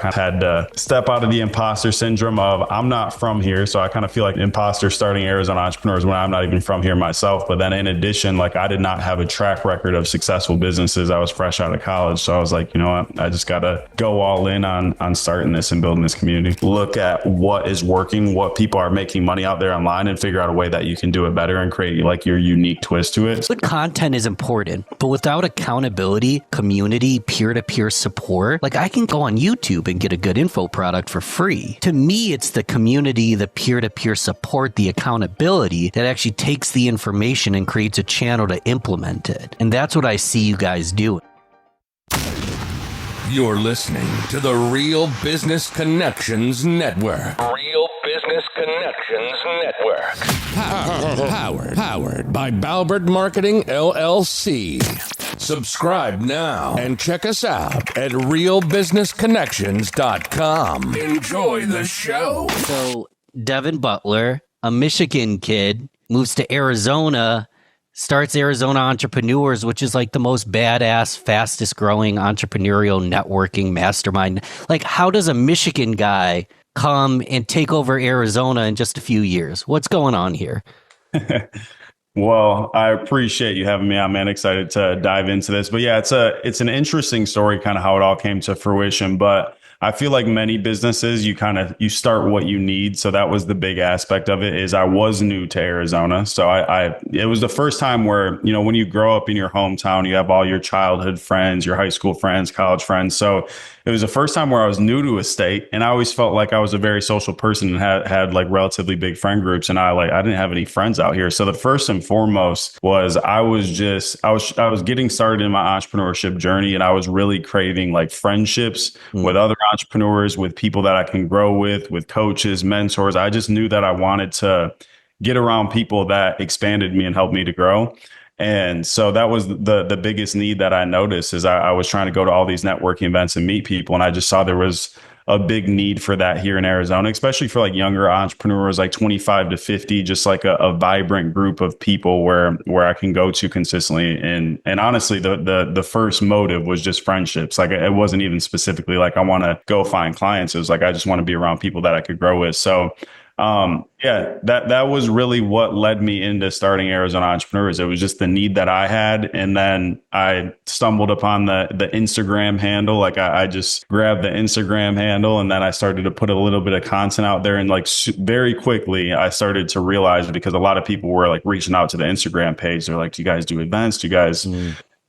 I had to step out of the imposter syndrome of I'm not from here. So I kind of feel like imposter starting Arizona entrepreneurs when I'm not even from here myself. But then in addition, like I did not have a track record of successful businesses. I was fresh out of college. So I was like, you know what? I just got to go all in on starting this and building this community. Look at what is working, what people are making money out there online, and figure out a way that you can do it better and create like your unique twist to it. Good content is important, but without accountability, community, peer-to-peer support, like I can go on YouTube and get a good info product for free. To me, it's the community, the peer-to-peer support, the accountability that actually takes the information and creates a channel to implement it. And that's what I see you guys doing. You're listening to the Real Business Connections Network. Real Business Connections Network. Powered by Balbert Marketing, LLC. Subscribe now and check us out at realbusinessconnections.com. Enjoy the show. So Devin Butler, a Michigan kid, moves to Arizona, starts Arizona Entrepreneurs, which is like the most badass, fastest growing entrepreneurial networking mastermind. Like, how does a Michigan guy come and take over Arizona in just a few years? What's going on here? Well, I appreciate you having me on, man. Excited to dive into this. But yeah, it's an interesting story, kind of how it all came to fruition. But I feel like many businesses, you start what you need. So that was the big aspect of it. Is I was new to Arizona. So it was the first time where, you know, when you grow up in your hometown, you have all your childhood friends, your high school friends, college friends. So it was the first time where I was new to a state, and I always felt like I was a very social person and had like relatively big friend groups. And I didn't have any friends out here. So the first and foremost was I was getting started in my entrepreneurship journey, and I was really craving like friendships with other entrepreneurs, with people that I can grow with coaches, mentors. I just knew that I wanted to get around people that expanded me and helped me to grow. And so that was the biggest need that I noticed is I was trying to go to all these networking events and meet people. And I just saw there was a big need for that here in Arizona, especially for like younger entrepreneurs, like 25 to 50, just like a vibrant group of people where I can go to consistently. And honestly, the first motive was just friendships. Like it wasn't even specifically like I want to go find clients. It was like, I just want to be around people that I could grow with. So that was really what led me into starting Arizona Entrepreneurs. It was just the need that I had. And then I stumbled upon the Instagram handle. Like I just grabbed the Instagram handle, and then I started to put a little bit of content out there. And like very quickly, I started to realize, because a lot of people were like reaching out to the Instagram page. They're like, do you guys do events? Do you guys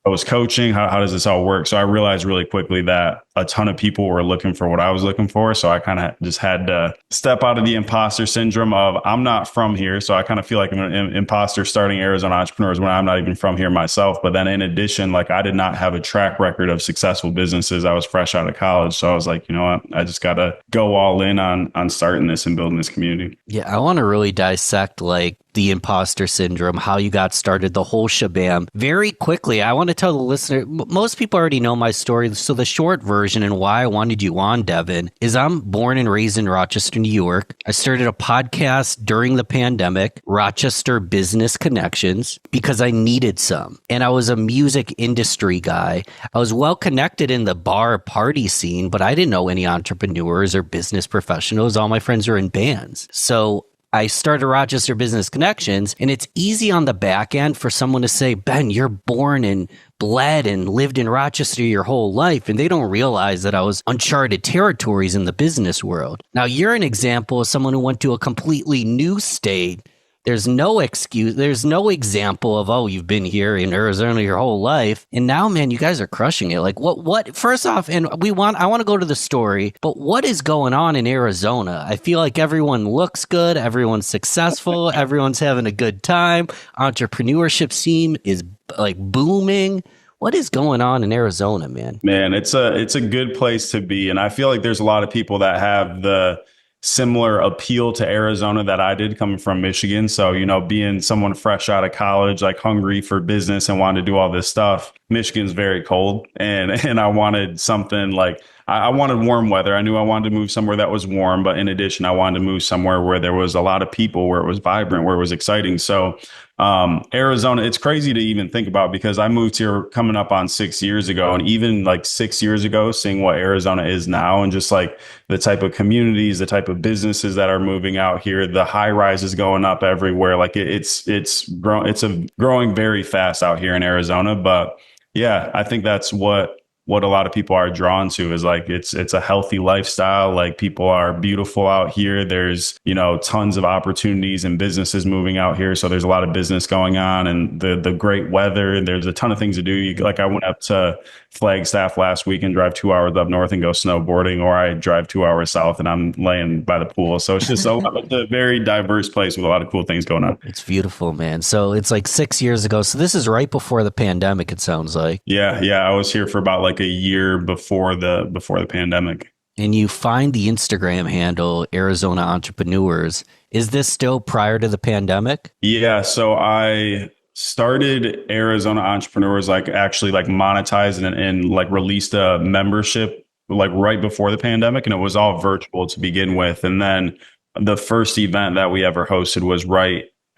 host coaching? How does this all work? So I realized really quickly that a ton of people were looking for what I was looking for. So I kind of just had to step out of the imposter syndrome of I'm not from here. So I kind of feel like I'm an imposter starting Arizona Entrepreneurs when I'm not even from here myself. But then in addition, like I did not have a track record of successful businesses. I was fresh out of college. So I was like, you know what? I just got to go all in on starting this and building this community. Yeah, I want to really dissect like the imposter syndrome, how you got started, the whole shabam. Very quickly, I want to tell the listener, most people already know my story. So the short version and why I wanted you on, Devin, is I'm born and raised in Rochester, New York. I started a podcast during the pandemic, Rochester Business Connections, because I needed some. And I was a music industry guy. I was well connected in the bar party scene, but I didn't know any entrepreneurs or business professionals. All my friends are in bands. So I started Rochester Business Connections, and it's easy on the back end for someone to say, Ben, you're born and bled and lived in Rochester your whole life. And they don't realize that I was uncharted territories in the business world. Now, you're an example of someone who went to a completely new state. There's no excuse. There's no example of, oh, you've been here in Arizona your whole life. And now, man, you guys are crushing it. Like what, first off, and I want to go to the story, but what is going on in Arizona? I feel like everyone looks good. Everyone's successful. Everyone's having a good time. Entrepreneurship scene is like booming. What is going on in Arizona, man? Man, it's a good place to be. And I feel like there's a lot of people that have the similar appeal to Arizona that I did coming from Michigan. So, you know, being someone fresh out of college, like hungry for business and wanted to do all this stuff, Michigan's very cold. And I wanted something like, I wanted warm weather. I knew I wanted to move somewhere that was warm, but in addition, I wanted to move somewhere where there was a lot of people, where it was vibrant, where it was exciting. So Arizona, it's crazy to even think about because I moved here coming up on 6 years ago. And even like 6 years ago, seeing what Arizona is now and just like the type of communities, the type of businesses that are moving out here, the high rises going up everywhere. Like it's growing very fast out here in Arizona. But yeah, I think that's what a lot of people are drawn to is like it's a healthy lifestyle. Like people are beautiful out here. There's, tons of opportunities and businesses moving out here. So there's a lot of business going on and the great weather. And there's a ton of things to do. Like I went up to Flagstaff last week and drive 2 hours up north and go snowboarding, or I drive 2 hours south and I'm laying by the pool. So it's just it's a very diverse place with a lot of cool things going on. It's beautiful, man. So it's like 6 years ago. So this is right before the pandemic, it sounds like. Yeah. I was here for about like a year before the pandemic. And you find the Instagram handle Arizona Entrepreneurs. Is this still prior to the pandemic? Yeah. So I started Arizona Entrepreneurs, like actually like monetized and like released a membership like right before the pandemic. And it was all virtual to begin with. And then the first event that we ever hosted was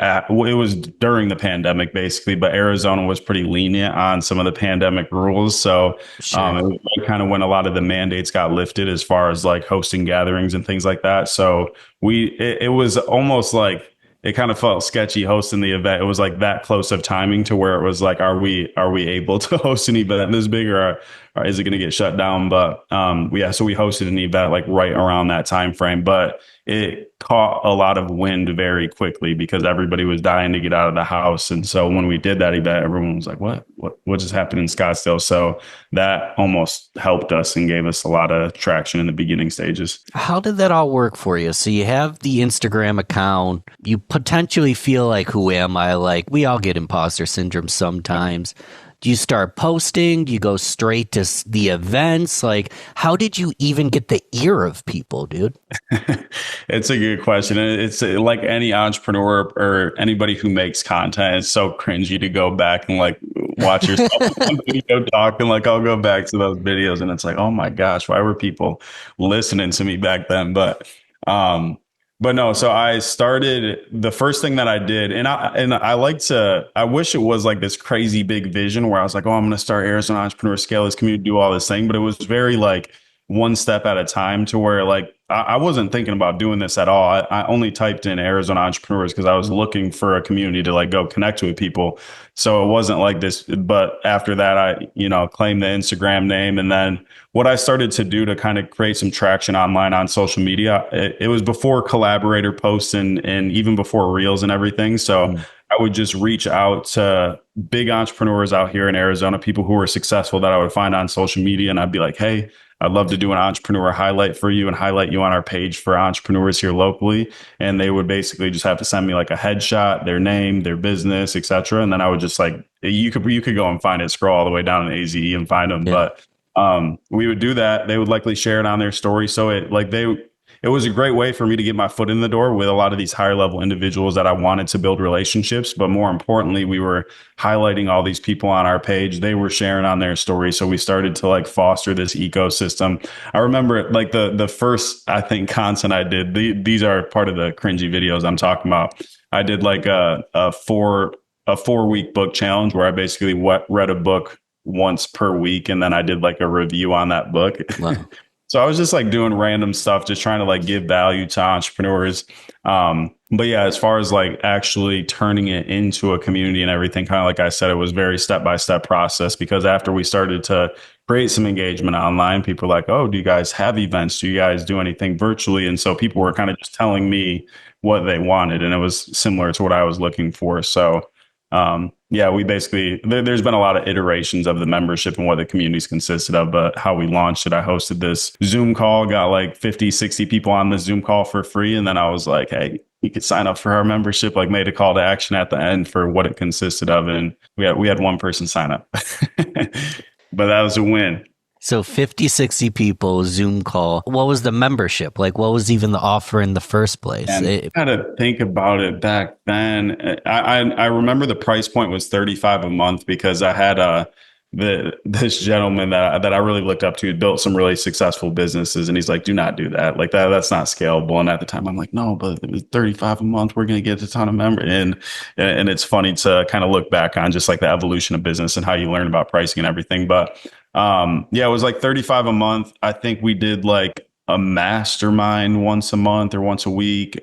it was during the pandemic basically, but Arizona was pretty lenient on some of the pandemic rules. So Sure. it was kind of when a lot of the mandates got lifted as far as like hosting gatherings and things like that. So it was almost like it kind of felt sketchy hosting the event. It was like that close of timing to where it was like, are we able to host an event this big, or is it going to get shut down? But so we hosted an event like right around that time frame, but it caught a lot of wind very quickly because everybody was dying to get out of the house. And so when we did that event, everyone was like, what just happened in Scottsdale? So that almost helped us and gave us a lot of traction in the beginning stages. How did that all work for you? So you have the Instagram account. You potentially feel like, who am I? Like, we all get imposter syndrome sometimes. Do you start posting? Do you go straight to the events? Like, how did you even get the ear of people, dude? It's a good question. And it's like any entrepreneur or anybody who makes content, it's so cringy to go back and like watch yourself on video talk. And like, I'll go back to those videos and it's like, oh my gosh, why were people listening to me back then? But no, so I started, the first thing that I did, and I wish it was like this crazy big vision where I was like, oh, I'm going to start Arizona Entrepreneur, scale this community, do all this thing. But it was very like one step at a time, to where like I wasn't thinking about doing this at all. I only typed in Arizona Entrepreneurs because I was looking for a community to like go connect with people. So it wasn't like this. But after that, I claimed the Instagram name. And then what I started to do to kind of create some traction online on social media, it was before collaborator posts and even before reels and everything. So I would just reach out to big entrepreneurs out here in Arizona, people who were successful that I would find on social media. And I'd be like, hey, I'd love to do an entrepreneur highlight for you and highlight you on our page for entrepreneurs here locally. And they would basically just have to send me like a headshot, their name, their business, etc. And then I would just like, you could go and find it, scroll all the way down in AZE and find them. Yeah. But we would do that. They would likely share it on their story. So it was a great way for me to get my foot in the door with a lot of these higher level individuals that I wanted to build relationships. But more importantly, we were highlighting all these people on our page. They were sharing on their story. So we started to like foster this ecosystem. I remember like the first, I think, content I did, these are part of the cringy videos I'm talking about. I did like a 4-week book challenge where I basically read a book once per week. And then I did like a review on that book. Wow. So I was just like doing random stuff, just trying to like give value to entrepreneurs. But yeah, as far as like actually turning it into a community and everything, kind of like I said, it was very step-by-step process, because after we started to create some engagement online, people were like, oh, do you guys have events? Do you guys do anything virtually? And so people were kind of just telling me what they wanted, and it was similar to what I was looking for. So yeah, we basically, there's been a lot of iterations of the membership and what the communities consisted of, but how we launched it, I hosted this Zoom call, got like 50, 60 people on this Zoom call for free. And then I was like, hey, you could sign up for our membership, like made a call to action at the end for what it consisted of. And we had one person sign up, but that was a win. So 50, 60 people, Zoom call. What was the membership? Like, what was even the offer in the first place? I had to think about it back then. I remember the price point was $35 a month, because I had this gentleman that I really looked up to built some really successful businesses, and he's like, do not do that. Like that's not scalable. And at the time I'm like, no, but it was 35 a month. We're going to get a ton of members. And it's funny to kind of look back on just like the evolution of business and how you learn about pricing and everything. But yeah, it was like 35 a month. I think we did like a mastermind once a month or once a week.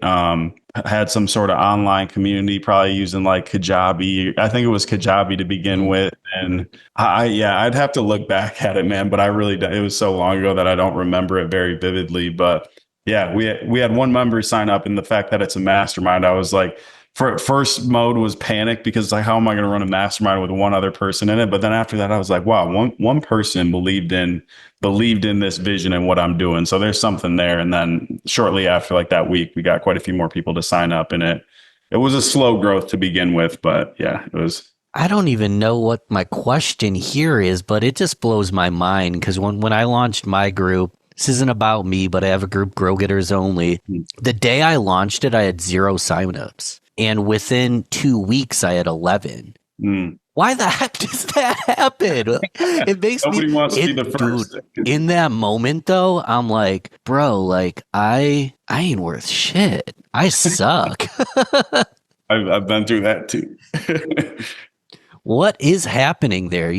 Had some sort of online community, probably using like Kajabi. I think it was Kajabi to begin with. And I'd have to look back at it, man. But I really, it was so long ago that I don't remember it very vividly. But yeah, we had one member sign up, and the fact that it's a mastermind, I was like, first mode was panic because like, how am I going to run a mastermind with one other person in it? But then after that, I was like, wow, one person believed in this vision and what I'm doing. So there's something there. And then shortly after like that week, we got quite a few more people to sign up, and it was a slow growth to begin with, but yeah, it was. I don't even know what my question here is, but it just blows my mind because when I launched my group, this isn't about me, but I have a group, GrowGetters Only. The day I launched it, I had 0 signups. And within 2 weeks, I had 11. Why the heck does that happen? It makes Nobody wants to be the first. Dude, in that moment, though, I'm like, bro, like I ain't worth shit. I suck. I've been through that too. What is happening there?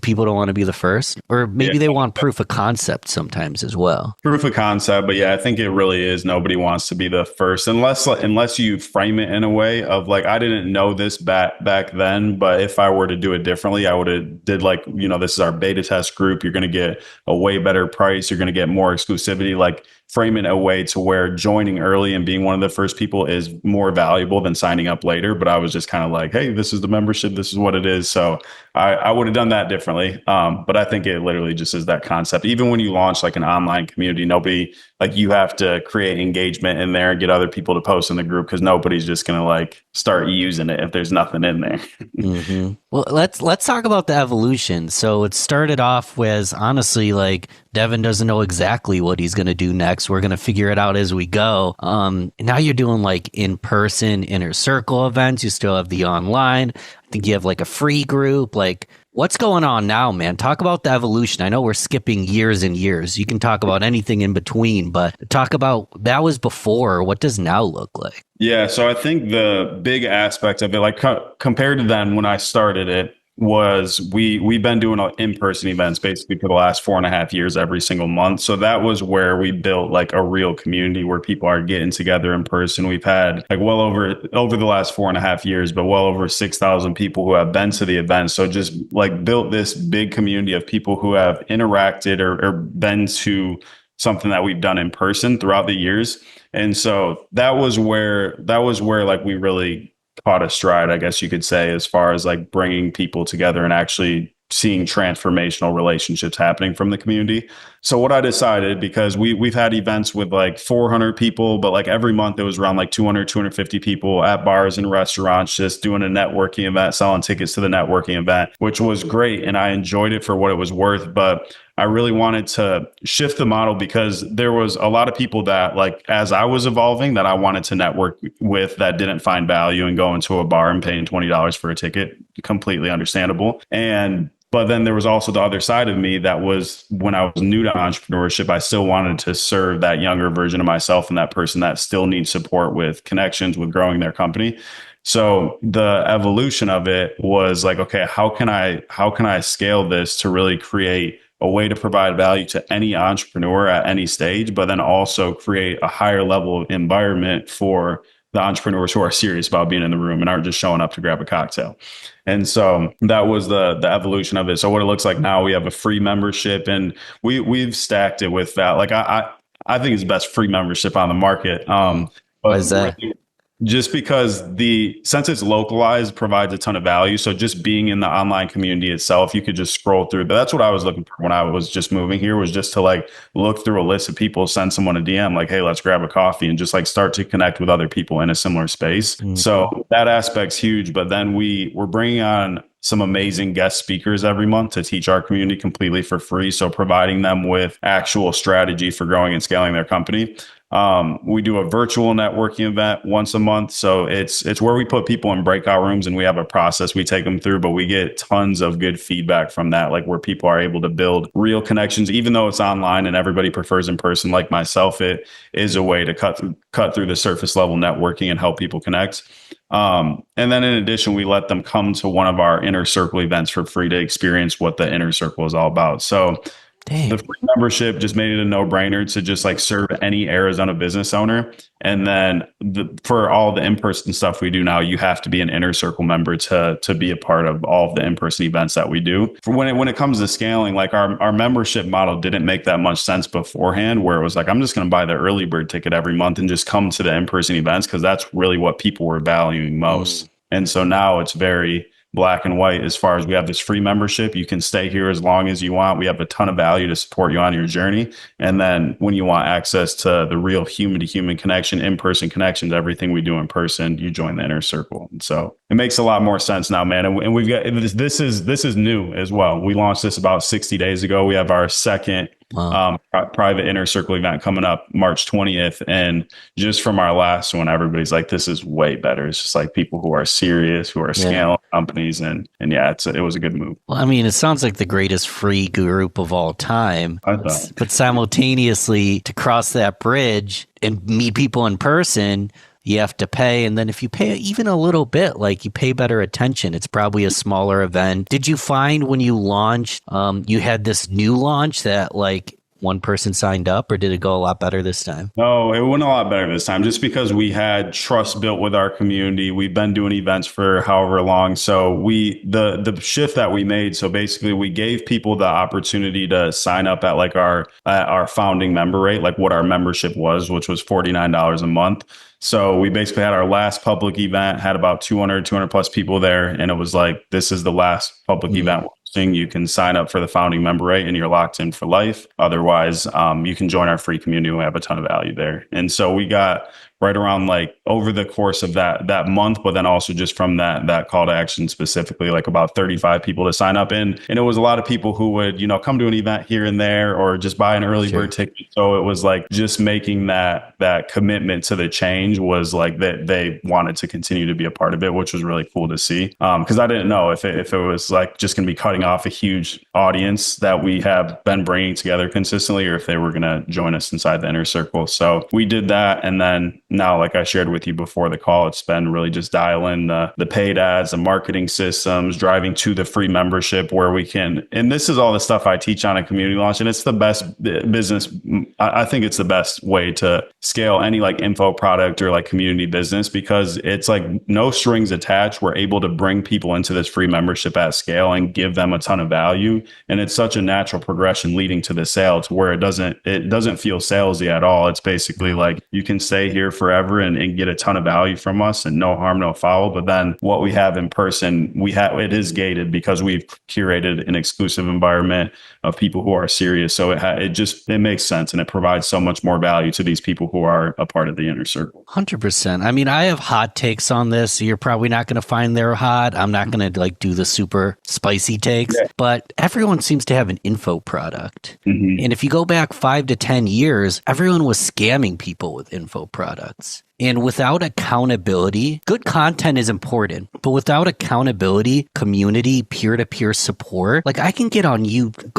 People don't want to be the first, or maybe they want proof of concept sometimes as well. Proof of concept, but yeah, I think it really is. Nobody wants to be the first, unless you frame it in a way of like, I didn't know this back then, but if I were to do it differently, I would have did like, this is our beta test group. You're going to get a way better price. You're going to get more exclusivity. Like, frame it a way to where joining early and being one of the first people is more valuable than signing up later. But I was just kind of like, hey, this is the membership. This is what it is. So I would have done that differently. But I think it literally just is that concept. Even when you launch like an online community, nobody, like, you have to create engagement in there and get other people to post in the group, because nobody's just going to like start using it if there's nothing in there. Mm-hmm. Well, let's talk about the evolution. So it started off with, honestly, like, Devin doesn't know exactly what he's going to do next. We're going to figure it out as we go. Now you're doing like in-person inner circle events. You still have the online. I think you have like a free group. Like, what's going on now, man? Talk about the evolution. I know we're skipping years and years. You can talk about anything in between, but talk about that was before. What does now look like? Yeah. So I think the big aspect of it, like compared to then when I started it, was we've been doing in-person events basically for the last 4.5 years every single month. So that was where we built like a real community where people are getting together in person. We've had like well over the last 4.5 years, but well over 6,000 people who have been to the events. So just like built this big community of people who have interacted or been to something that we've done in person throughout the years. And so that was where like we really caught a stride, I guess you could say, as far as like bringing people together and actually seeing transformational relationships happening from the community. So what I decided, because we've had events with like 400 people, but like every month it was around like 200, 250 people at bars and restaurants, just doing a networking event, selling tickets to the networking event, which was great. And I enjoyed it for what it was worth. But I really wanted to shift the model because there was a lot of people that, like, as I was evolving, that I wanted to network with that didn't find value in going to a bar and paying $20 for a ticket. Completely understandable. But then there was also the other side of me that was, when I was new to entrepreneurship, I still wanted to serve that younger version of myself and that person that still needs support with connections, with growing their company. So the evolution of it was like, okay, how can I scale this to really create a way to provide value to any entrepreneur at any stage, but then also create a higher level of environment for the entrepreneurs who are serious about being in the room and aren't just showing up to grab a cocktail. And so that was the evolution of it. So what it looks like now, we have a free membership, and we've stacked it with that. Like I think it's the best free membership on the market. Why is that? Just because since it's localized, provides a ton of value. So just being in the online community itself, you could just scroll through. But that's what I was looking for when I was just moving here, was just to like look through a list of people, send someone a DM like, hey, let's grab a coffee, and just like start to connect with other people in a similar space. Mm-hmm. So that aspect's huge. But then we're bringing on some amazing guest speakers every month to teach our community completely for free. So providing them with actual strategy for growing and scaling their company. We do a virtual networking event once a month. So it's where we put people in breakout rooms and we have a process we take them through, but we get tons of good feedback from that, like where people are able to build real connections, even though it's online and everybody prefers in person, like myself. It is a way to cut through the surface level networking and help people connect. And then in addition, we let them come to one of our inner circle events for free to experience what the inner circle is all about. So Dang. the free membership just made it a no-brainer to just like serve any Arizona business owner. And then for all the in-person stuff we do now, you have to be an inner circle member to be a part of all of the in-person events that we do. For when it comes to scaling, like our membership model didn't make that much sense beforehand, where it was like, I'm just going to buy the early bird ticket every month and just come to the in-person events because that's really what people were valuing most. And so now it's very black and white as far as we have this free membership. You can stay here as long as you want. We have a ton of value to support you on your journey. And then when you want access to the real human to human connection, in-person connections, everything we do in person, you join the inner circle. And so it makes a lot more sense now, man. And we've got, this is new as well. We launched this about 60 days ago. We have our second private inner circle event coming up March 20th. And just from our last one, everybody's like, this is way better. It's just like people who are serious, who are scaling companies. And yeah, it was a good move. Well, I mean, it sounds like the greatest free group of all time, but simultaneously to cross that bridge and meet people in person, you have to pay. And then if you pay even a little bit, like you pay better attention, it's probably a smaller event. Did you find when you launched, you had this new launch that like one person signed up, or did it go a lot better this time? No, it went a lot better this time just because we had trust built with our community. We've been doing events for however long. So the shift that we made, so basically we gave people the opportunity to sign up at like our founding member rate, like what our membership was, which was $49 a month. So we basically had our last public event, had about 200 plus people there. And it was like, this is the last public event. You can sign up for the founding member rate and you're locked in for life. Otherwise, you can join our free community. We have a ton of value there. And so we got right around like over the course of that month, but then also just from that call to action specifically, like about 35 people to sign up in. And it was a lot of people who would, come to an event here and there or just buy an early bird ticket. So it was like just making that commitment to the change was like that they wanted to continue to be a part of it, which was really cool to see. Because I didn't know if it was like just going to be cutting off a huge audience that we have been bringing together consistently, or if they were going to join us inside the inner circle. So we did that. And then now, like I shared with you before the call, it's been really just dialing the paid ads, the marketing systems, driving to the free membership where we can. And this is all the stuff I teach on a community launch. And it's the best business. I think it's the best way to scale any like info product or like community business, because it's like no strings attached. We're able to bring people into this free membership at scale and give them a ton of value. And it's such a natural progression leading to the sale to where it doesn't feel salesy at all. It's basically like you can stay here forever and get a ton of value from us and no harm, no foul. But then what we have in person, it is gated because we've curated an exclusive environment of people who are serious. So it makes sense. And it provides so much more value to these people who are a part of the inner circle. 100%. I mean, I have hot takes on this. You're probably not going to find they're hot. I'm not going to like do the super spicy takes, but everyone seems to have an info product. Mm-hmm. And if you go back 5 to 10 years, everyone was scamming people with info products. And without accountability, good content is important, but without accountability, community, peer-to-peer support, like I can go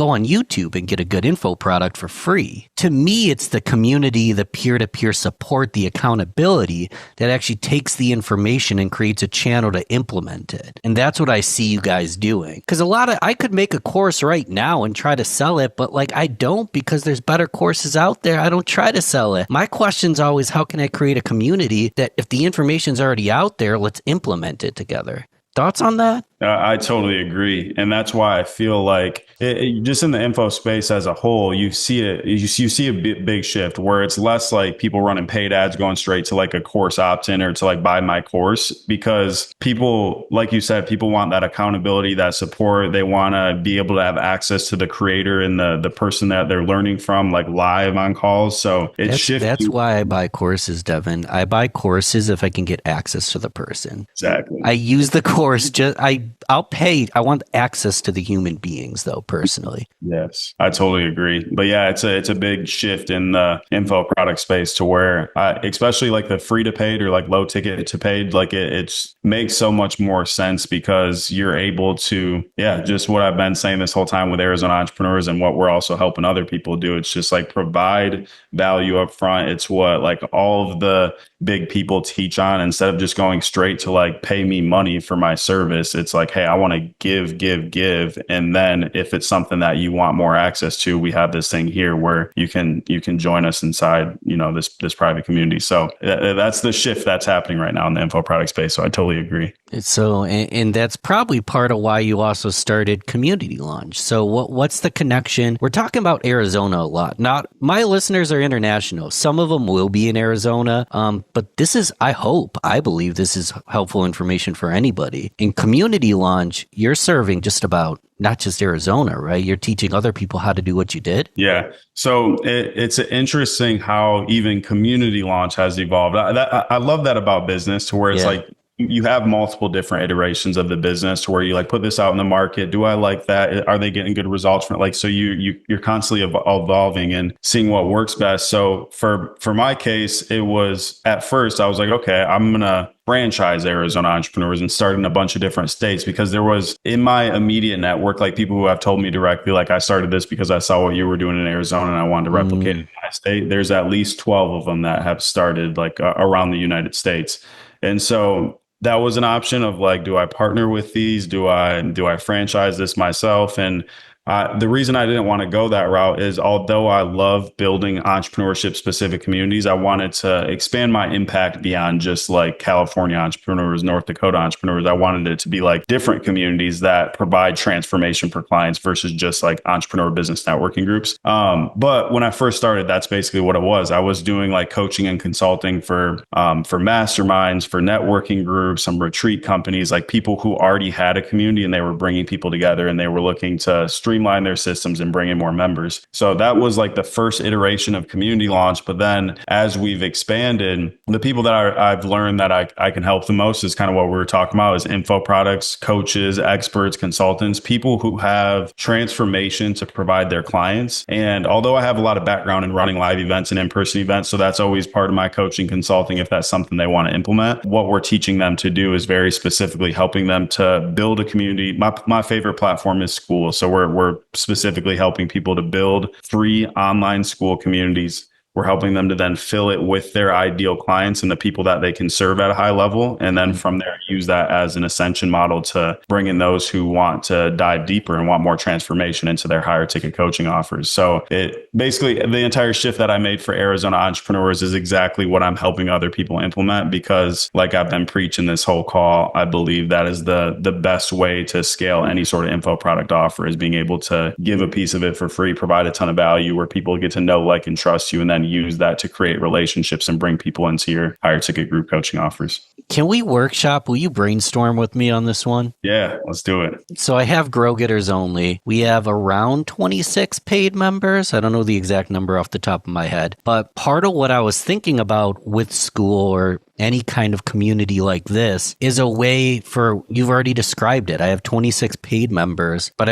on YouTube and get a good info product for free. To me, it's the community, the peer-to-peer support, the accountability that actually takes the information and creates a channel to implement it. And that's what I see you guys doing. Because I could make a course right now and try to sell it, but like I don't, because there's better courses out there. I don't try to sell it. My question's always, how can I create a community that if the information's already out there, let's implement it together? Thoughts on that? I totally agree. And that's why I feel like just in the info space as a whole, you see a big shift where it's less like people running paid ads going straight to like a course opt-in or to like buy my course, because people, like you said, people want that accountability, that support. They want to be able to have access to the creator and the person that they're learning from, like live on calls. So that's why I buy courses, Devin. I buy courses if I can get access to the person. Exactly. I use the course, I'll pay. I want access to the human beings, though, personally. Yes, I totally agree. But yeah, it's a big shift in the info product space to where, especially like the free to paid or like low ticket to paid, like it's makes so much more sense because you're able to, yeah, just what I've been saying this whole time with Arizona entrepreneurs and what we're also helping other people do. It's just like provide value up front. It's what like all of the big people teach on. Instead of just going straight to like pay me money for my service, it's like, hey, I want to give, and then if it's something that you want more access to, we have this thing here where you can join us inside, this private community. So that's the shift that's happening right now in the info product space. So I totally agree. So, and that's probably part of why you also started Community Launch. So what's the connection? We're talking about Arizona a lot. Not my listeners are international. Some of them will be in Arizona. But this is, I believe this is helpful information for anybody. In Community Launch, you're serving just about not just Arizona, right? You're teaching other people how to do what you did. Yeah. So it's interesting how even Community Launch has evolved. I love that about business, to where it's like you have multiple different iterations of the business, to where you like put this out in the market. Do I like that? Are they getting good results from it? Like, so you're constantly evolving and seeing what works best. So for my case, it was at first I was like, okay, I'm going to franchise Arizona entrepreneurs and start in a bunch of different states, because there was in my immediate network, like people who have told me directly, like I started this because I saw what you were doing in Arizona and I wanted to replicate it in my state. There's at least 12 of them that have started like around the United States. And so that was an option of like, do I partner with these? Do I franchise this myself? And the reason I didn't want to go that route is, although I love building entrepreneurship specific communities, I wanted to expand my impact beyond just like California entrepreneurs, North Dakota entrepreneurs. I wanted it to be like different communities that provide transformation for clients versus just like entrepreneur business networking groups. But when I first started, that's basically what it was. I was doing like coaching and consulting for masterminds, for networking groups, some retreat companies, like people who already had a community and they were bringing people together and they were looking to streamline their systems and bring in more members. So that was like the first iteration of Community Launch. But then as we've expanded, the people that I've learned that I can help the most is kind of what we were talking about, is info products, coaches, experts, consultants, people who have transformation to provide their clients. And although I have a lot of background in running live events and in-person events, so that's always part of my coaching consulting, if that's something they want to implement, what we're teaching them to do is very specifically helping them to build a community. My favorite platform is school. So we're specifically helping people to build free online school communities. We're helping them to then fill it with their ideal clients and the people that they can serve at a high level. And then from there, use that as an ascension model to bring in those who want to dive deeper and want more transformation into their higher ticket coaching offers. So it basically, the entire shift that I made for Arizona entrepreneurs is exactly what I'm helping other people implement, because like I've been preaching this whole call, I believe that is the best way to scale any sort of info product offer, is being able to give a piece of it for free, provide a ton of value where people get to know, like, and trust you, and then use that to create relationships and bring people into your higher ticket group coaching offers. Can we workshop? Will you brainstorm with me on this one? Yeah, let's do it. So I have GrowGetters only. We have around 26 paid members. I don't know the exact number off the top of my head, but part of what I was thinking about with school or any kind of community like this is a way for, you've already described it. I have 26 paid members, but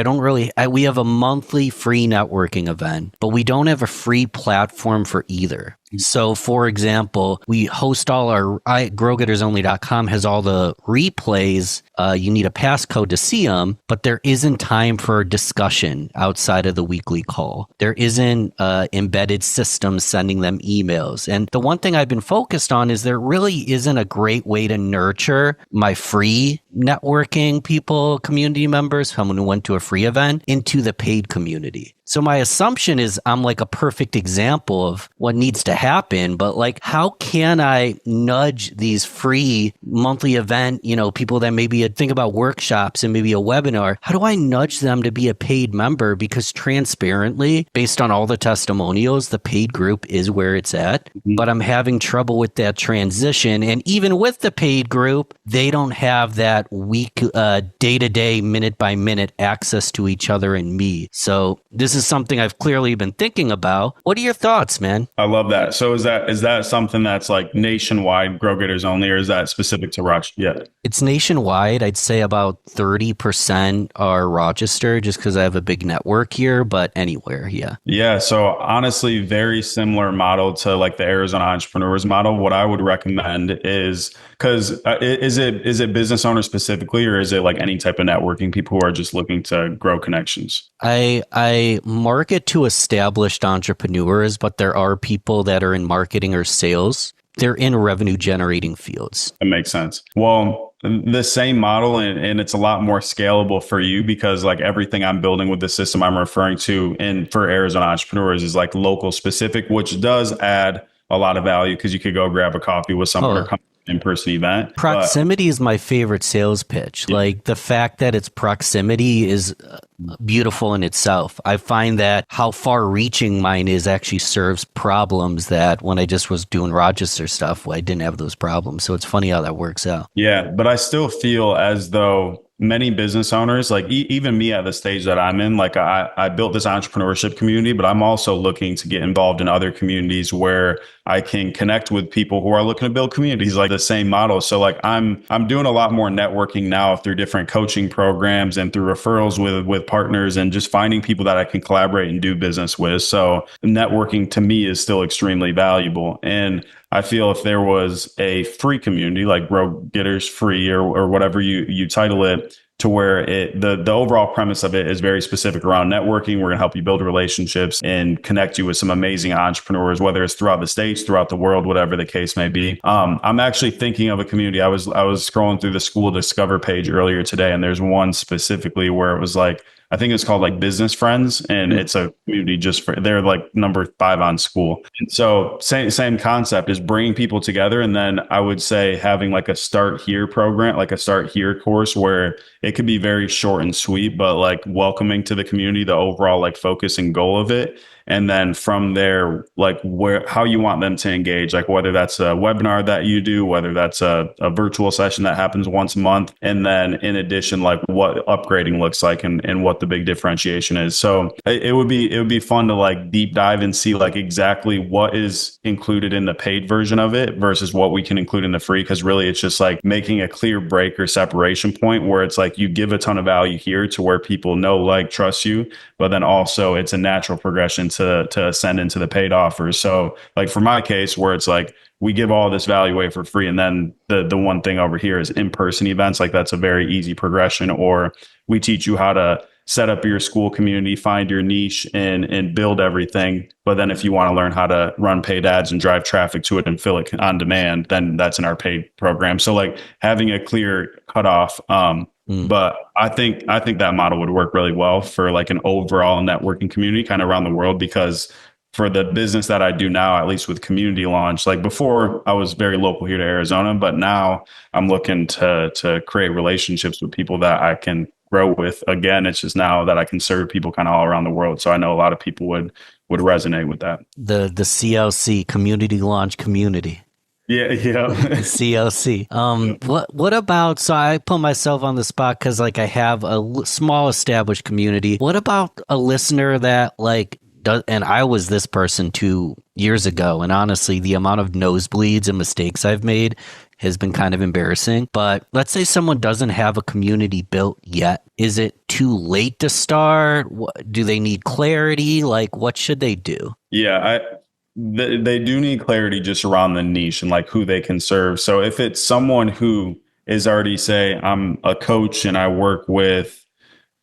we have a monthly free networking event, but we don't have a free platform for either. So, for example, we host all our, GrowGettersOnly.com has all the replays. You need a passcode to see them, but there isn't time for discussion outside of the weekly call. There isn't embedded systems sending them emails. And the one thing I've been focused on is there really isn't a great way to nurture my free networking people, community members, someone who went to a free event, into the paid community. So my assumption is I'm like a perfect example of what needs to happen, but like, how can I nudge these free monthly event, people that maybe think about workshops and maybe a webinar, how do I nudge them to be a paid member? Because transparently, based on all the testimonials, the paid group is where it's at, but I'm having trouble with that transition. And even with the paid group, they don't have that week, day-to-day, minute-by-minute access to each other and me. So this is something I've clearly been thinking about. What are your thoughts, man? I love that. is that something that's like nationwide Grow Getters only, or is that specific to Rochester? Yeah. It's nationwide. I'd say about 30% are Rochester just because I have a big network here, but anywhere, yeah. Yeah. So honestly, very similar model to like the Arizona entrepreneurs model. What I would recommend is because is it business owners specifically, or is it like any type of networking people who are just looking to grow connections? I market to established entrepreneurs, but there are people that are in marketing or sales. They're in revenue generating fields. That makes sense. Well, the same model, and it's a lot more scalable for you because like everything I'm building with the system I'm referring to and for Arizona entrepreneurs is like local specific, which does add a lot of value because you could go grab a coffee with someone or Oh, come to an in-person event. But proximity is my favorite sales pitch. Like the fact that it's proximity is beautiful in itself. I find that how far reaching mine is actually serves problems that when I just was doing Rochester stuff, I didn't have those problems. So it's funny how that works out. yeah, but I still feel as though many business owners, like even me at the stage that I'm in, like I built this entrepreneurship community, but I'm also looking to get involved in other communities where I can connect with people who are looking to build communities like the same model. So like I'm doing a lot more networking now through different coaching programs and through referrals with partners and just finding people that I can collaborate and do business with. So networking to me is still extremely valuable. And I feel if there was a free community like GrowGetters free or whatever you title it, to where the overall premise of it is very specific around networking. We're going to help you build relationships and connect you with some amazing entrepreneurs, whether it's throughout the states, throughout the world, whatever the case may be. I'm actually thinking of a community. I was scrolling through the School Discover page earlier today, and there's one specifically where it was like, I think it's called like Business Friends, and it's a community just for, they're like number 5 on School. And so same concept is bringing people together. And then I would say having like a Start Here program, like a Start Here course where it could be very short and sweet, but like welcoming to the community, the overall like focus and goal of it. And then from there, like how you want them to engage, like whether that's a webinar that you do, whether that's a virtual session that happens once a month. And then in addition, like what upgrading looks like and what the big differentiation is. So it would be fun to like deep dive and see like exactly what is included in the paid version of it versus what we can include in the free. Cause really it's just like making a clear break or separation point where it's like you give a ton of value here to where people know, like, trust you, but then also it's a natural progression to ascend into the paid offers. So like for my case where it's like we give all this value away for free, and then the one thing over here is in-person events, like that's a very easy progression. Or we teach you how to set up your school community, find your niche and build everything. But then if you want to learn how to run paid ads and drive traffic to it and fill it on demand, then that's in our paid program. So like having a clear cutoff. But I think that model would work really well for like an overall networking community kind of around the world, because for the business that I do now, at least with community launch, like before I was very local here to Arizona, but now I'm looking to create relationships with people that I can grow with. Again, it's just now that I can serve people kind of all around the world. So I know a lot of people would resonate with that. The CLC, community launch community. Yeah, yeah. CLC. What about, so I put myself on the spot because like I have a small established community. What about a listener that like does, and I was this person 2 years ago, and honestly, the amount of nosebleeds and mistakes I've made has been kind of embarrassing. But let's say someone doesn't have a community built yet. Is it too late to start? Do they need clarity? Like, what should they do? Yeah, they do need clarity just around the niche and like who they can serve. So if it's someone who is already, say, I'm a coach and I work with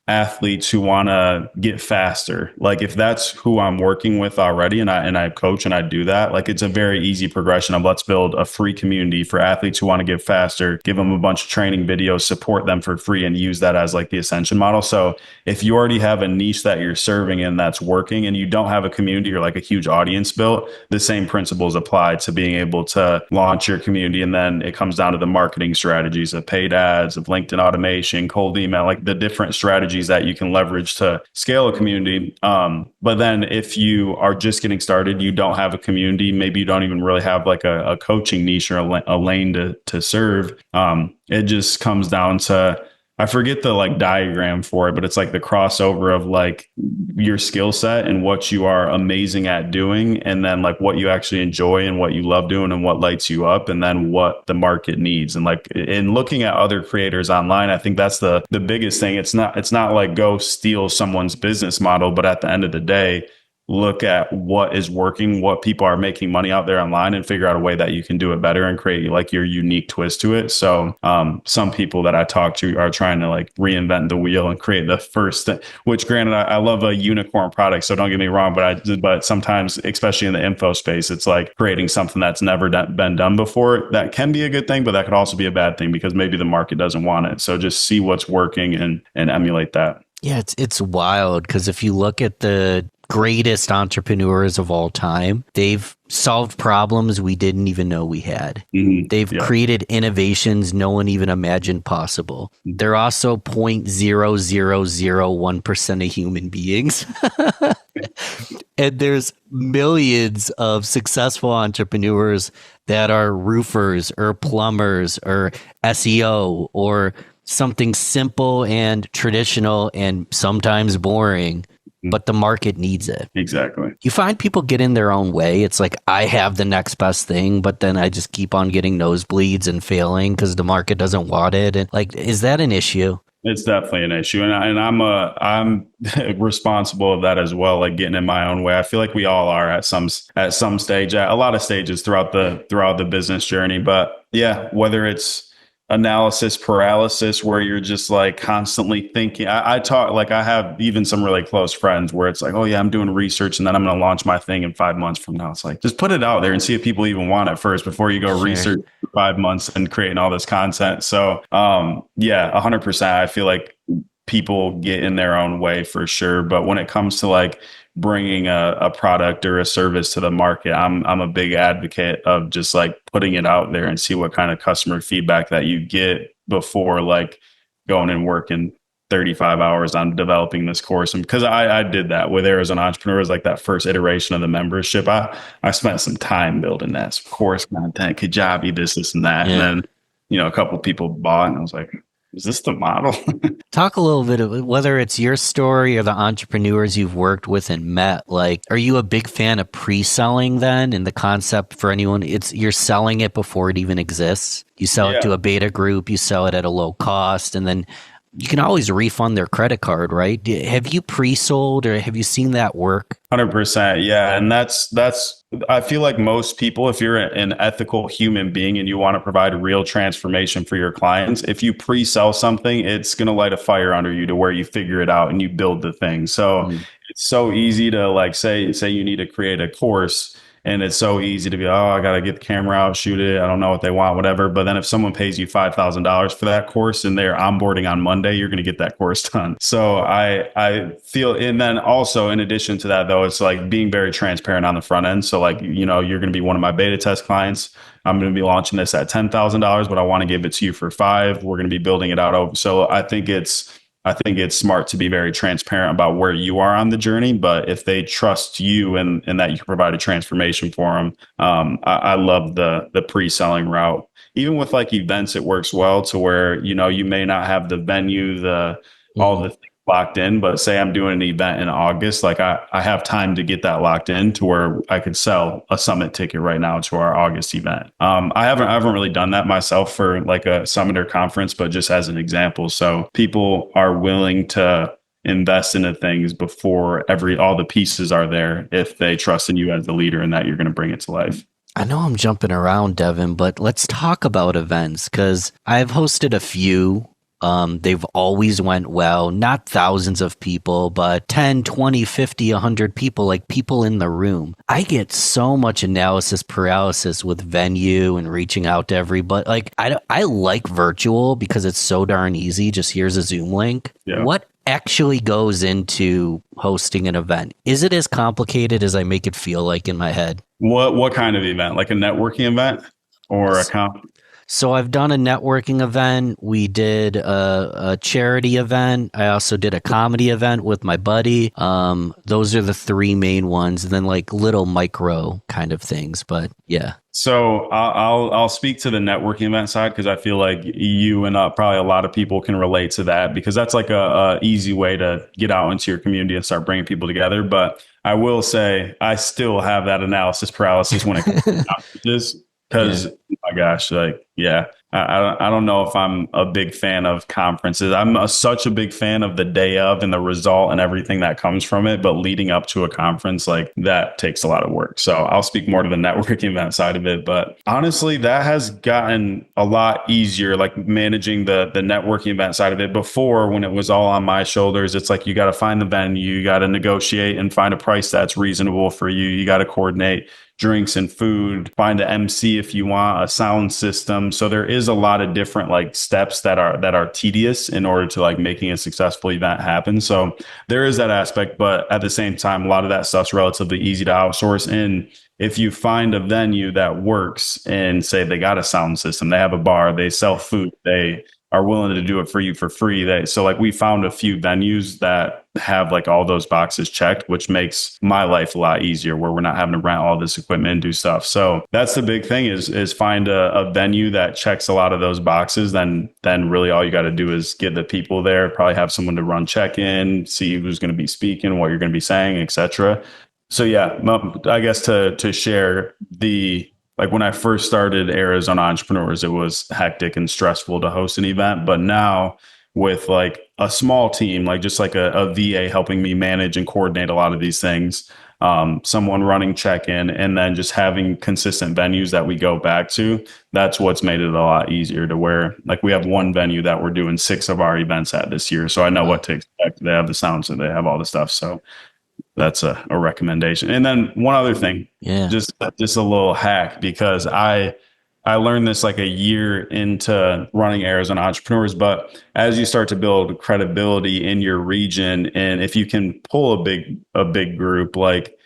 athletes who want to get faster, like if that's who I'm working with already and I coach and I do that, like it's a very easy progression of let's build a free community for athletes who want to get faster, give them a bunch of training videos, support them for free, and use that as like the ascension model. So if you already have a niche that you're serving and that's working and you don't have a community or like a huge audience built, the same principles apply to being able to launch your community. And then it comes down to the marketing strategies of paid ads, of LinkedIn automation, cold email, like the different strategies that you can leverage to scale a community. But then if you are just getting started, you don't have a community, maybe you don't even really have like a coaching niche or a lane to serve. It just comes down to I forget the like diagram for it, but it's like the crossover of like your skill set and what you are amazing at doing, and then like what you actually enjoy and what you love doing and what lights you up, and then what the market needs. And like in looking at other creators online, I think that's the biggest thing. It's not like go steal someone's business model, but at the end of the day, look at what is working, what people are making money out there online, and figure out a way that you can do it better and create like your unique twist to it. So some people that I talk to are trying to like reinvent the wheel and create the first, which granted, I love a unicorn product, so don't get me wrong, but sometimes, especially in the info space, it's like creating something that's never been done before. That can be a good thing, but that could also be a bad thing because maybe the market doesn't want it. So just see what's working and emulate that. Yeah, it's wild because if you look at the greatest entrepreneurs of all time, they've solved problems we didn't even know we had. Mm-hmm. They've created innovations no one even imagined possible. They're also 0.0001% of human beings. And there's millions of successful entrepreneurs that are roofers or plumbers or SEO or something simple and traditional and sometimes boring, but the market needs it. Exactly. You find people get in their own way. It's like, I have the next best thing, but then I just keep on getting nosebleeds and failing because the market doesn't want it. And like, is that an issue? It's definitely an issue, and I'm responsible of that as well. Like getting in my own way. I feel like we all are at some stage, at a lot of stages throughout the business journey. But yeah, whether it's analysis paralysis where you're just like constantly thinking. I talk like I have even some really close friends where it's like, oh yeah, I'm doing research and then I'm going to launch my thing in 5 months from now. It's like, just put it out there and see if people even want it first before you go research for 5 months and creating all this content. So yeah, 100%. I feel like people get in their own way for sure. But when it comes to like bringing a product or a service to the market, I'm a big advocate of just like putting it out there and see what kind of customer feedback that you get before like going and working 35 hours on developing this course. And because I did that with Arizona Entrepreneurs, like that first iteration of the membership, I spent some time building that some course content, Kajabi, this and that. Yeah. And then, a couple of people bought and I was like, is this the model? Talk a little bit of whether it's your story or the entrepreneurs you've worked with and met. Like, are you a big fan of pre-selling then? And the concept for anyone, you're selling it before it even exists. You sell it to a beta group, you sell it at a low cost, and then you can always refund their credit card, right? Have you pre-sold or have you seen that work? 100%. Yeah. And that's, I feel like most people, if you're an ethical human being and you want to provide real transformation for your clients, if you pre-sell something, it's going to light a fire under you to where you figure it out and you build the thing. So it's so easy to like say you need to create a course. And it's so easy to be, I got to get the camera out, shoot it. I don't know what they want, whatever. But then if someone pays you $5,000 for that course and they're onboarding on Monday, you're going to get that course done. So I feel, and then also in addition to that, though, it's like being very transparent on the front end. So like, you're going to be one of my beta test clients. I'm going to be launching this at $10,000, but I want to give it to you for $5,000. We're going to be building it out. So I think it's smart to be very transparent about where you are on the journey. But if they trust you and that you can provide a transformation for them, I love the pre-selling route. Even with like events, it works well to where, you may not have the venue, all the things locked in, but say I'm doing an event in August, like I have time to get that locked in to where I could sell a summit ticket right now to our August event. I haven't really done that myself for like a summit or conference, but just as an example. So people are willing to invest into things before all the pieces are there if they trust in you as the leader and that you're going to bring it to life. I know I'm jumping around, Devin, but let's talk about events because I've hosted a few. They've always went well, not thousands of people, but 10, 20, 50, 100 people, like people in the room. I get so much analysis paralysis with venue and reaching out to everybody. Like I like virtual because it's so darn easy. Just here's a Zoom link. Yeah. What actually goes into hosting an event? Is it as complicated as I make it feel like in my head? What kind of event? Like a networking event or a comp? So I've done a networking event. We did a charity event. I also did a comedy event with my buddy. Those are the three main ones. And then like little micro kind of things. But yeah. So I'll speak to the networking event side because I feel like you and probably a lot of people can relate to that because that's like a easy way to get out into your community and start bringing people together. But I will say I still have that analysis paralysis when it comes to conferences Yeah. because my gosh, like yeah, I don't know if I'm a big fan of conferences. I'm such a big fan of the day of and the result and everything that comes from it. But leading up to a conference, like that takes a lot of work. So I'll speak more to the networking event side of it. But honestly, that has gotten a lot easier, like managing the networking event side of it. Before, when it was all on my shoulders, it's like you got to find the venue, you got to negotiate and find a price that's reasonable for you. You got to coordinate drinks and food, find an MC if you want, a sound system. So there is a lot of different like steps that are tedious in order to like making a successful event happen. So there is that aspect, but at the same time, a lot of that stuff's relatively easy to outsource. And if you find a venue that works and say they got a sound system, they have a bar, they sell food, they are willing to do it for you for free. So like we found a few venues that have like all those boxes checked, which makes my life a lot easier where we're not having to rent all this equipment and do stuff. So that's the big thing is find a venue that checks a lot of those boxes. Then really all you got to do is get the people there, probably have someone to run check-in, see who's going to be speaking, what you're going to be saying, etc. So yeah, I guess to share like when I first started Arizona Entrepreneurs, it was hectic and stressful to host an event. But now with like a small team, like just like a VA helping me manage and coordinate a lot of these things, someone running check-in, and then just having consistent venues that we go back to, that's what's made it a lot easier to where like we have one venue that we're doing 6 of our events at this year. So I know what to expect. They have the sounds and they have all the stuff. So that's a recommendation. And then one other thing, just a little hack, because I learned this like a year into running Arizona Entrepreneurs, but as you start to build credibility in your region, and if you can pull a big group, like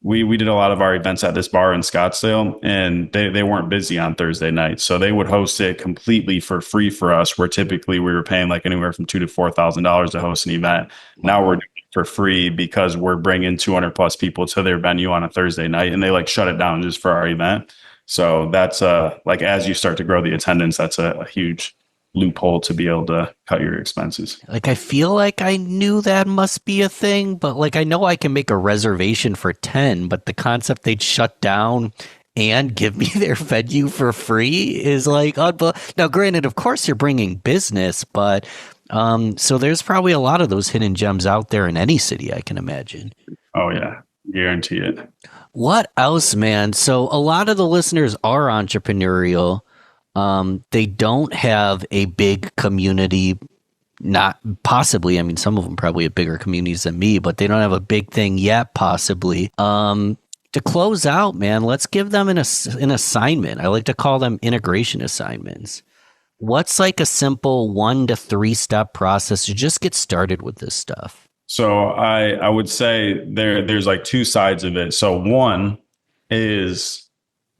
we did a lot of our events at this bar in Scottsdale, and they weren't busy on Thursday nights. So they would host it completely for free for us, where typically we were paying like anywhere from $2,000 to $4,000 to host an event. Now we're doing it for free because we're bringing 200 plus people to their venue on a Thursday night, and they like shut it down just for our event. So that's like as you start to grow the attendance, that's a huge loophole to be able to cut your expenses. Like, I feel like I knew that must be a thing, but like, I know I can make a reservation for 10, but the concept they'd shut down and give me their venue for free is like, now granted, of course you're bringing business, but so there's probably a lot of those hidden gems out there in any city, I can imagine. Oh yeah, guarantee it. What else, man? So a lot of the listeners are entrepreneurial. They don't have a big community, not possibly. I mean, some of them probably have bigger communities than me, but they don't have a big thing yet, possibly. To close out, man, let's give them an assignment. I like to call them integration assignments. What's like a simple 1 to 3 step process to just get started with this stuff? So I would say there's like 2 sides of it. So one is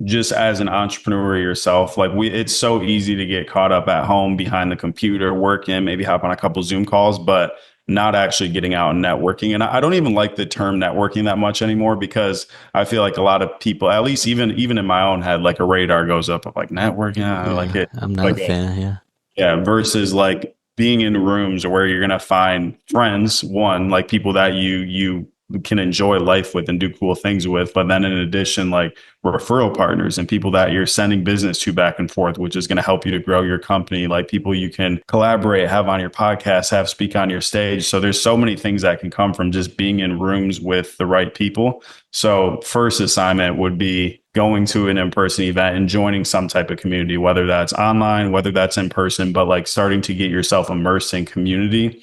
just as an entrepreneur yourself, like it's so easy to get caught up at home behind the computer, working, maybe hop on a couple Zoom calls, but not actually getting out and networking. And I don't even like the term networking that much anymore, because I feel like a lot of people, at least even in my own head, like a radar goes up of like networking. I like it. I'm not like a fan. Yeah. Yeah. Versus like being in rooms where you're going to find friends, one, like people that you can enjoy life with and do cool things with. But then in addition, like referral partners and people that you're sending business to back and forth, which is going to help you to grow your company, like people you can collaborate, have on your podcast, have speak on your stage. So there's so many things that can come from just being in rooms with the right people. So first assignment would be going to an in-person event and joining some type of community, whether that's online, whether that's in person, but like starting to get yourself immersed in community.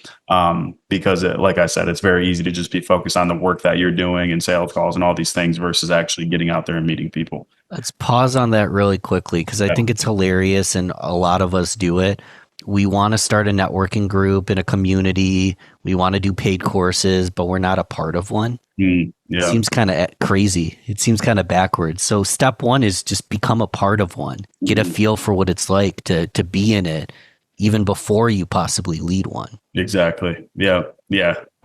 Because like I said, it's very easy to just be focused on the work that you're doing and sales calls and all these things versus actually getting out there and meeting people. Let's pause on that really quickly, because I think it's hilarious and a lot of us do it. We want to start a networking group in a community. We want to do paid courses, but we're not a part of one. It seems kind of crazy. It seems kind of backwards. So step 1 is just become a part of one. Get a feel for what it's like to be in it, even before you possibly lead one. Exactly. Yeah.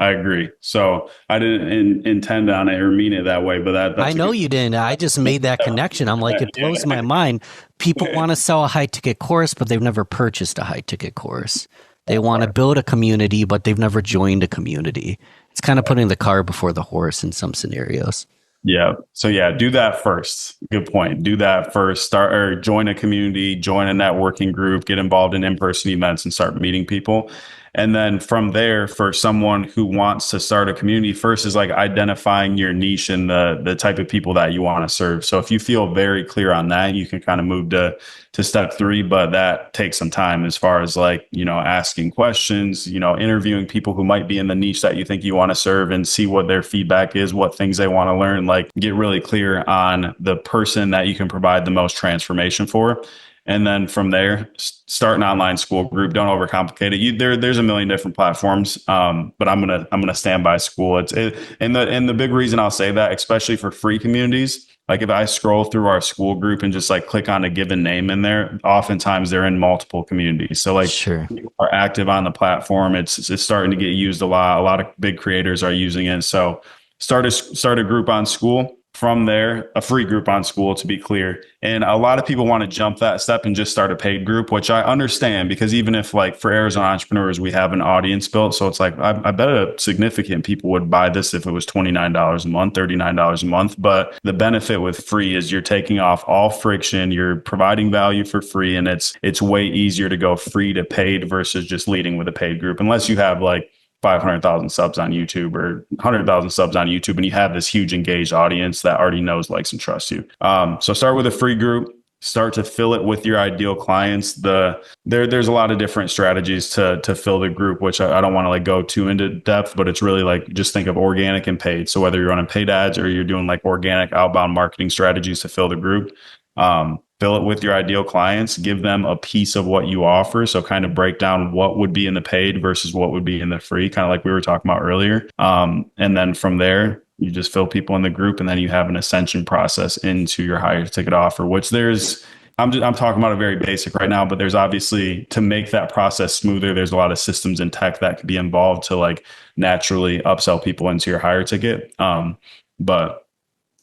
I agree. So I didn't intend on it or mean it that way, but I that's a know good. you didn't. I just made that connection. I'm like, it blows my mind. People want to sell a high ticket course, but they've never purchased a high ticket course. They want to build a community, but they've never joined a community. It's kind of putting the cart before the horse in some scenarios. Yeah. So yeah, do that first. Good point. Do that first. Start or join a community, join a networking group, get involved in in-person events and start meeting people. And then from there, for someone who wants to start a community, first is like identifying your niche and the type of people that you want to serve. So if you feel very clear on that, you can kind of move to step three, but that takes some time as far as like, asking questions, interviewing people who might be in the niche that you think you want to serve and see what their feedback is, what things they want to learn, like get really clear on the person that you can provide the most transformation for. And then from there, start an online school group. Don't overcomplicate it. There's a million different platforms, but I'm gonna stand by school. And the big reason I'll say that, especially for free communities, like if I scroll through our school group and just like click on a given name in there, oftentimes they're in multiple communities. So like Sure. people are active on the platform. It's starting to get used a lot. A lot of big creators are using it. So start a group on school. From there, a free group on school, to be clear. And a lot of people want to jump that step and just start a paid group, which I understand, because even if like for Arizona entrepreneurs, we have an audience built. So it's like, I bet a significant people would buy this if it was $29 a month, $39 a month. But the benefit with free is you're taking off all friction. You're providing value for free. And it's way easier to go free to paid versus just leading with a paid group, unless you have like 500,000 subs on YouTube or 100,000 subs on YouTube, and you have this huge engaged audience that already knows, likes, and trusts you. So start with a free group. Start to fill it with your ideal clients. There's a lot of different strategies to fill the group, which I don't want to like go too into depth, but it's really like just think of organic and paid. So whether you're running paid ads or you're doing like organic outbound marketing strategies to fill the group, fill it with your ideal clients, give them a piece of what you offer. So kind of break down what would be in the paid versus what would be in the free, kind of like we were talking about earlier. And then from there, you just fill people in the group, and then you have an ascension process into your higher ticket offer, which I'm talking about it very basic right now, but there's obviously, to make that process smoother, there's a lot of systems and tech that could be involved to like naturally upsell people into your higher ticket. But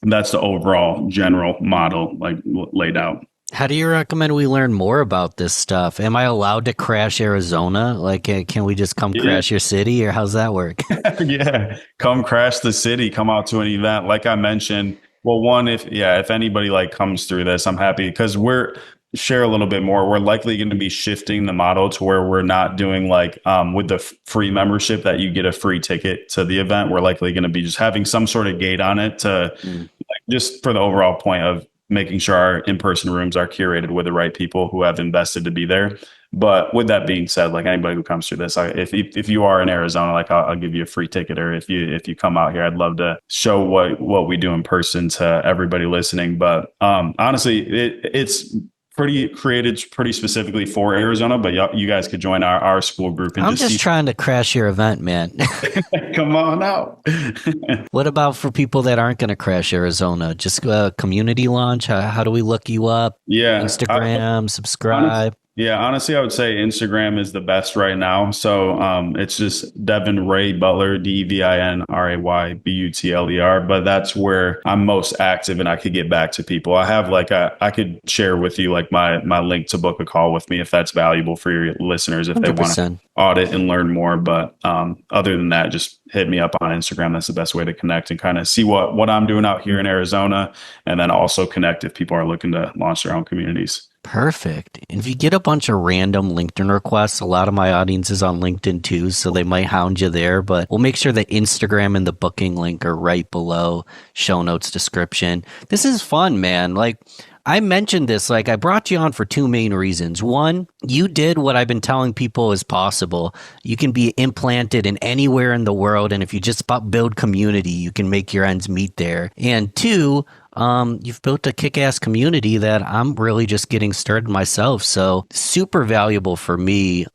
that's the overall general model like laid out. How do you recommend we learn more about this stuff? Am I allowed to crash Arizona? Like, can we just come crash your city, or how's that work? Yeah, come crash the city, come out to an event. Like I mentioned, well, one, if anybody like comes through this, I'm happy because share a little bit more. We're likely going to be shifting the model to where we're not doing like with the free membership that you get a free ticket to the event. We're likely going to be just having some sort of gate on it to like, just for the overall point of making sure our in-person rooms are curated with the right people who have invested to be there. But with that being said, like anybody who comes through this, if you are in Arizona, like I'll give you a free ticket, or if you come out here, I'd love to show what we do in person to everybody listening. But honestly, it's pretty created pretty specifically for Arizona, but you guys could join our school group. And I'm just trying to crash your event, man. Come on out. What about for people that aren't going to crash Arizona? Just a community launch? How do we look you up? Yeah. Instagram, subscribe. Honestly, I would say Instagram is the best right now. So it's just Devin Ray Butler, DevinRaybutler. But that's where I'm most active and I could get back to people. I have like I could share with you like my link to book a call with me if that's valuable for your listeners if 100%. They want to audit and learn more. But other than that, just hit me up on Instagram. That's the best way to connect and kind of see what I'm doing out here in Arizona, and then also connect if people are looking to launch their own communities. Perfect. And if you get a bunch of random LinkedIn requests, a lot of my audience is on LinkedIn too, so they might hound you there, but we'll make sure that Instagram and the booking link are right below show notes description. This is fun, man. Like I mentioned this, like I brought you on for two main reasons. One, you did what I've been telling people is possible. You can be implanted in anywhere in the world, and if you just build community, you can make your ends meet there. And two, you've built a kick-ass community that I'm really just getting started myself. So super valuable for me.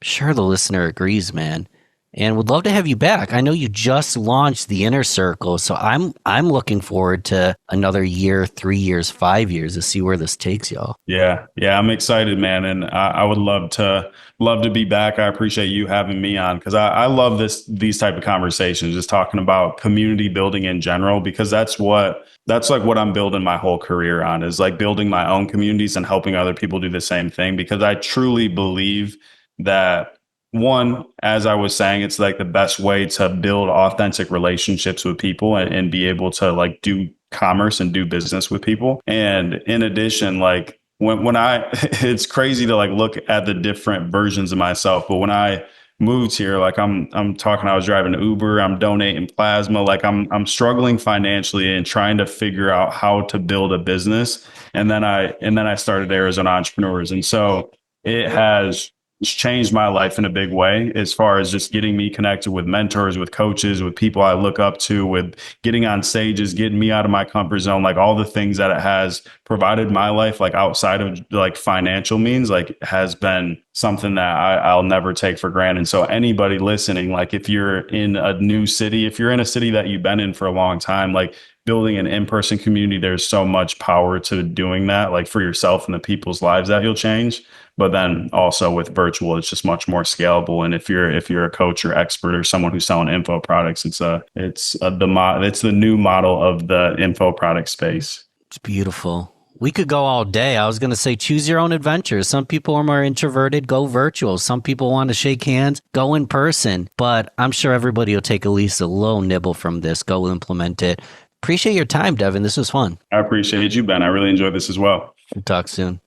Sure the listener agrees, man. And would love to have you back. I know you just launched the Inner Circle, so I'm looking forward to another year, 3 years, 5 years to see where this takes y'all. Yeah, yeah, I'm excited, man, and I would love to be back. I appreciate you having me on because I love these type of conversations, just talking about community building in general, because that's like what I'm building my whole career on, is like building my own communities and helping other people do the same thing, because I truly believe that, one, as I was saying, it's like the best way to build authentic relationships with people and be able to like do commerce and do business with people. And in addition, like when I, it's crazy to like look at the different versions of myself, but when I moved here, like I'm talking, I was driving Uber, I'm donating plasma, like I'm struggling financially and trying to figure out how to build a business. And then I started Arizona Entrepreneurs. And so it has, it's changed my life in a big way, as far as just getting me connected with mentors, with coaches, with people I look up to, with getting on stages, getting me out of my comfort zone, like all the things that it has provided my life, like outside of like financial means, like has been something that I'll never take for granted. So anybody listening, like if you're in a new city, if you're in a city that you've been in for a long time, like building an in-person community, there's so much power to doing that, like for yourself and the people's lives that you'll change. But then also with virtual, it's just much more scalable. And if you're a coach or expert or someone who's selling info products, it's the new model of the info product space. It's beautiful. We could go all day. I was going to say, choose your own adventure. Some people are more introverted, go virtual. Some people want to shake hands, go in person. But I'm sure everybody will take at least a little nibble from this, go implement it. Appreciate your time, Devin. This was fun. I appreciate you, Ben. I really enjoyed this as well. We'll talk soon.